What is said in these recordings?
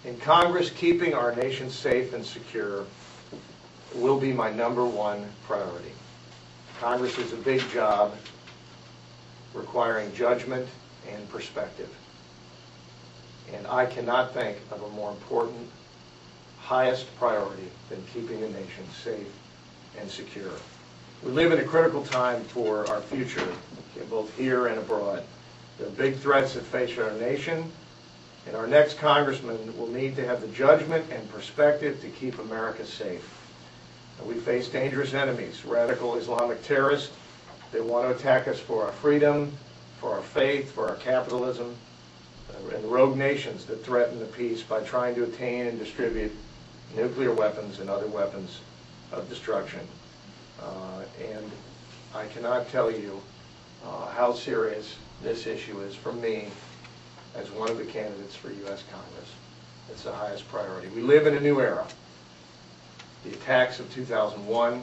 In Congress, keeping our nation safe and secure will be my #1 priority. Congress is a big job requiring judgment and perspective. And I cannot think of a more important, highest priority than keeping the nation safe and secure. We live in a critical time for our future, both here and abroad. There are big threats that face our nation, and our next congressman will need to have the judgment and perspective to keep America safe. We face dangerous enemies, radical Islamic terrorists. They want to attack us for our freedom, for our faith, for our capitalism, and rogue nations that threaten the peace by trying to attain and distribute nuclear weapons and other weapons of destruction. And I cannot tell you how serious this issue is for me as one of the candidates for U.S. Congress. It's the highest priority. We live in a new era. The attacks of 2001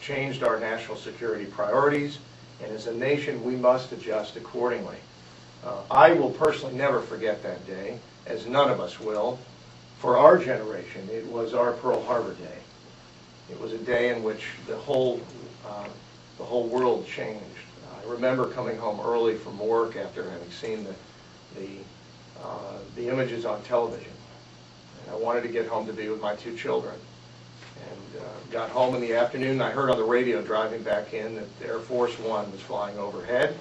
changed our national security priorities, and as a nation we must adjust accordingly. I will personally never forget that day, as none of us will. For our generation, it was our Pearl Harbor Day. It was a day in which the whole world changed. I remember coming home early from work after having seen the images on television. And I wanted to get home to be with my 2 children. And got home in the afternoon. I heard on the radio driving back in that Air Force One was flying overhead,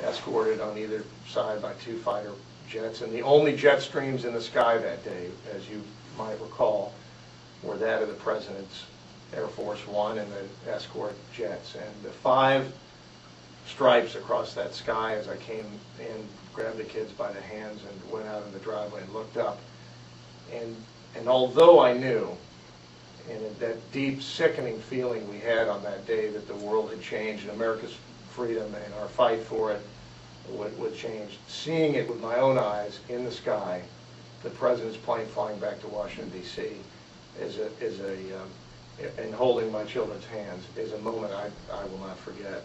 escorted on either side by 2 fighter jets. And the only jet streams in the sky that day, as you might recall, were that of the President's Air Force One and the escort jets. And the 5 stripes across that sky as I came in, grabbed the kids by the hands and went out in the driveway and looked up. And although I knew, and that deep, sickening feeling we had on that day that the world had changed and America's freedom and our fight for it would change, seeing it with my own eyes in the sky, the President's plane flying back to Washington, D.C., and holding my children's hands is a moment I will not forget.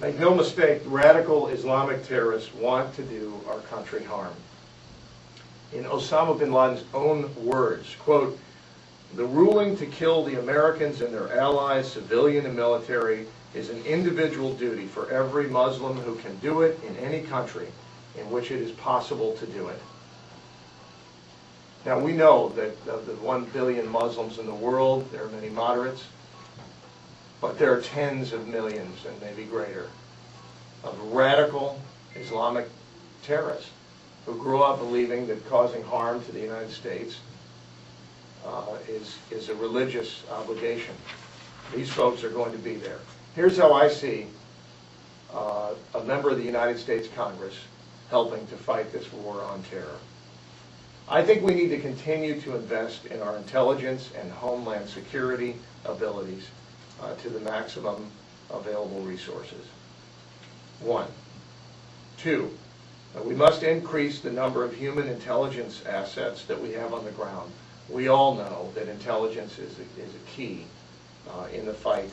Make no mistake, radical Islamic terrorists want to do our country harm. In Osama bin Laden's own words, quote, "The ruling to kill the Americans and their allies, civilian and military, is an individual duty for every Muslim who can do it in any country in which it is possible to do it." Now we know that of the 1 billion Muslims in the world, there are many moderates, but there are tens of millions, and maybe greater, of radical Islamic terrorists who grew up believing that causing harm to the United States is a religious obligation. These folks are going to be there. Here's how I see a member of the United States Congress helping to fight this war on terror. I think we need to continue to invest in our intelligence and homeland security abilities to the maximum available resources. 1. 2. We must increase the number of human intelligence assets that we have on the ground. We all know that intelligence is a key in the fight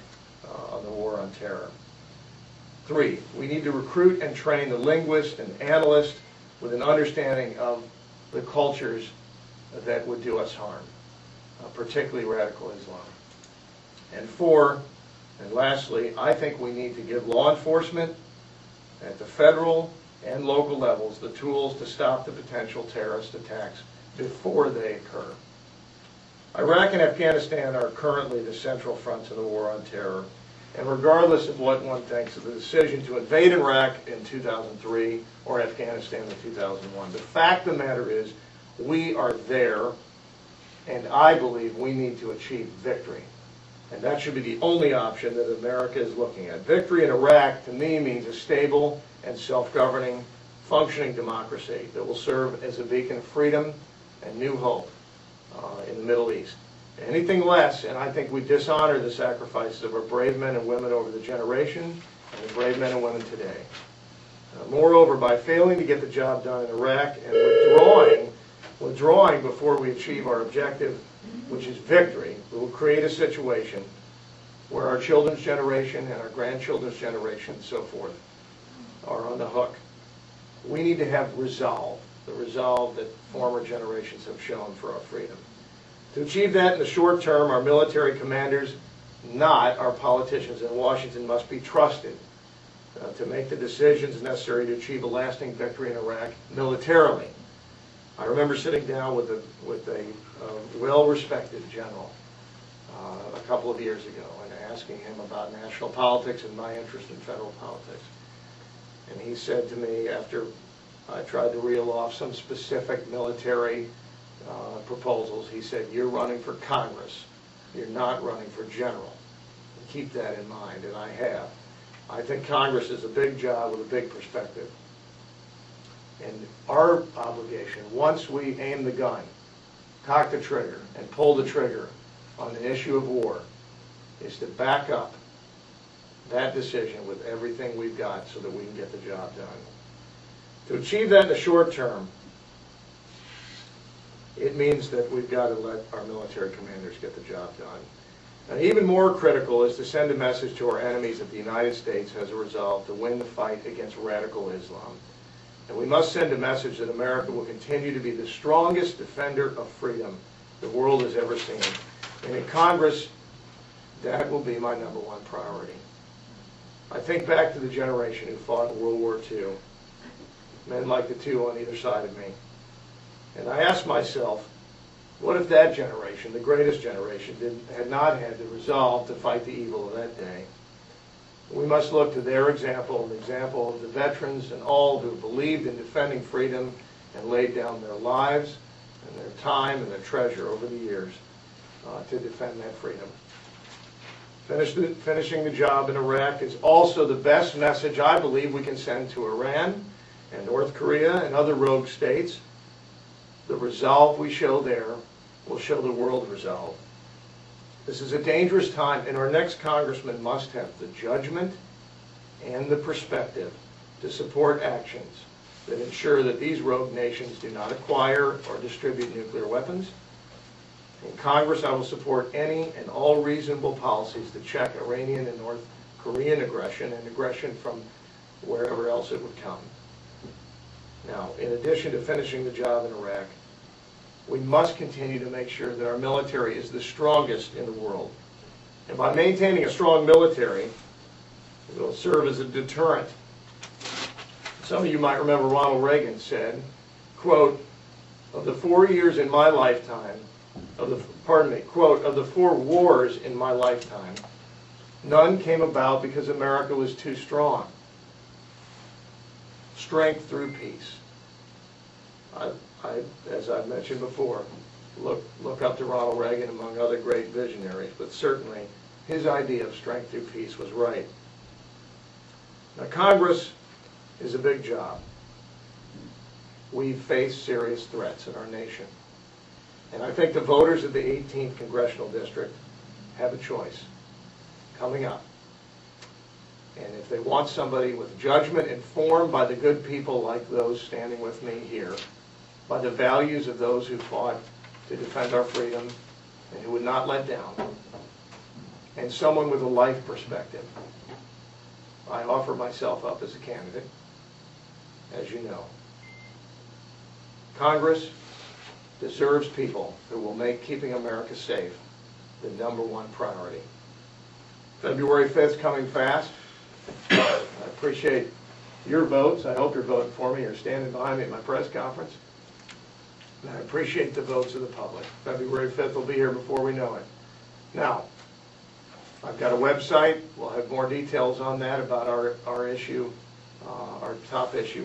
on the war on terror. 3. We need to recruit and train the linguist and analyst with an understanding of the cultures that would do us harm, particularly radical Islam. And 4, and lastly, I think we need to give law enforcement at the federal and local levels the tools to stop the potential terrorist attacks before they occur. Iraq and Afghanistan are currently the central fronts of the war on terror, and regardless of what one thinks of the decision to invade Iraq in 2003 or Afghanistan in 2001, the fact of the matter is we are there, and I believe we need to achieve victory. And that should be the only option that America is looking at. Victory in Iraq, to me, means a stable and self-governing, functioning democracy that will serve as a beacon of freedom and new hope in the Middle East. Anything less, and I think we dishonor the sacrifices of our brave men and women over the generation and the brave men and women today. Moreover, by failing to get the job done in Iraq and withdrawing before we achieve our objective, which is victory, we will create a situation where our children's generation and our grandchildren's generation and so forth are on the hook we need to have resolve, the resolve that former generations have shown for our freedom. To achieve that in the short term, our military commanders, not our politicians in Washington, must be trusted to make the decisions necessary to achieve a lasting victory in Iraq militarily. I remember sitting down with a well-respected general a couple of years ago and asking him about national politics and my interest in federal politics. And he said to me, after I tried to reel off some specific military proposals, he said, "You're running for Congress. You're not running for general. And keep that in mind," and I have. I think Congress is a big job with a big perspective. And our obligation, once we aim the gun, cock the trigger, and pull the trigger on the issue of war, is to back up that decision with everything we've got so that we can get the job done. To achieve that in the short term, it means that we've got to let our military commanders get the job done. And even more critical is to send a message to our enemies that the United States has a resolve to win the fight against radical Islam. And we must send a message that America will continue to be the strongest defender of freedom the world has ever seen. And in Congress, that will be my #1 priority. I think back to the generation who fought in World War II, men like the two on either side of me. And I ask myself, what if that generation, the greatest generation, had not had the resolve to fight the evil of that day? We must look to their example and the example of the veterans and all who believed in defending freedom and laid down their lives and their time and their treasure over the years to defend that freedom. Finishing the job in Iraq is also the best message I believe we can send to Iran and North Korea and other rogue states. The resolve we show there will show the world resolve. This is a dangerous time, and our next congressman must have the judgment and the perspective to support actions that ensure that these rogue nations do not acquire or distribute nuclear weapons. In Congress, I will support any and all reasonable policies to check Iranian and North Korean aggression and aggression from wherever else it would come. Now, in addition to finishing the job in Iraq, we must continue to make sure that our military is the strongest in the world. And by maintaining a strong military, it will serve as a deterrent. Some of you might remember Ronald Reagan said, quote, "Of the 4 years in my lifetime, quote, of the 4 wars in my lifetime, none came about because America was too strong. Strength through peace." As I've mentioned before, look up to Ronald Reagan among other great visionaries, but certainly his idea of strength through peace was right. Now, Congress is a big job. We face serious threats in our nation. And I think the voters of the 18th Congressional District have a choice coming up. And if they want somebody with judgment informed by the good people like those standing with me here, by the values of those who fought to defend our freedom and who would not let down, and someone with a life perspective, I offer myself up as a candidate, as you know. Congress deserves people who will make keeping America safe the #1 priority. February 5th coming fast. I appreciate your votes. I hope you're voting for me or standing behind me at my press conference. And I appreciate the votes of the public. February 5th will be here before we know it. Now, I've got a website. We'll have more details on that about our issue, our top issue.